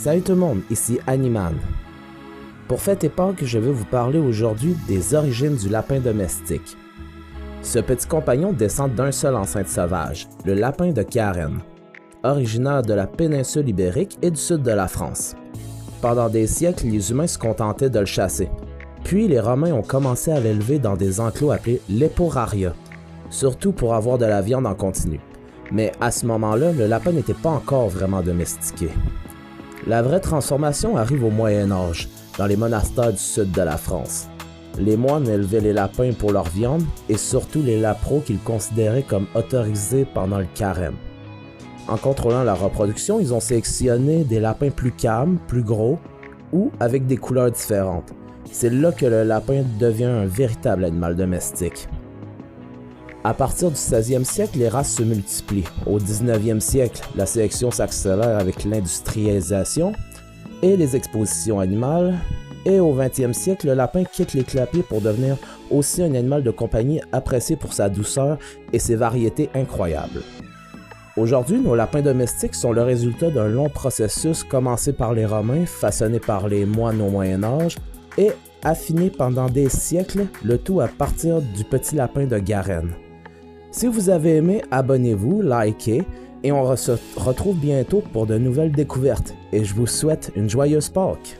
Salut tout le monde, ici Animan. Pour Fête et Pâques, je vais vous parler aujourd'hui des origines du lapin domestique. Ce petit compagnon descend d'un seul ancêtre sauvage, le lapin de Carène, originaire de la péninsule ibérique et du sud de la France. Pendant des siècles, les humains se contentaient de le chasser. Puis les Romains ont commencé à l'élever dans des enclos appelés leporaria, surtout pour avoir de la viande en continu. Mais à ce moment-là, le lapin n'était pas encore vraiment domestiqué. La vraie transformation arrive au Moyen Âge, dans les monastères du sud de la France. Les moines élevaient les lapins pour leur viande et surtout les lapros qu'ils considéraient comme autorisés pendant le carême. En contrôlant la reproduction, ils ont sélectionné des lapins plus calmes, plus gros ou avec des couleurs différentes. C'est là que le lapin devient un véritable animal domestique. À partir du 16e siècle, les races se multiplient. Au 19e siècle, la sélection s'accélère avec l'industrialisation et les expositions animales. Et au 20e siècle, le lapin quitte les clapiers pour devenir aussi un animal de compagnie apprécié pour sa douceur et ses variétés incroyables. Aujourd'hui, nos lapins domestiques sont le résultat d'un long processus commencé par les Romains, façonné par les moines au Moyen Âge et affiné pendant des siècles, le tout à partir du petit lapin de Garenne. Si vous avez aimé, abonnez-vous, likez et on se retrouve bientôt pour de nouvelles découvertes et je vous souhaite une joyeuse Pâques.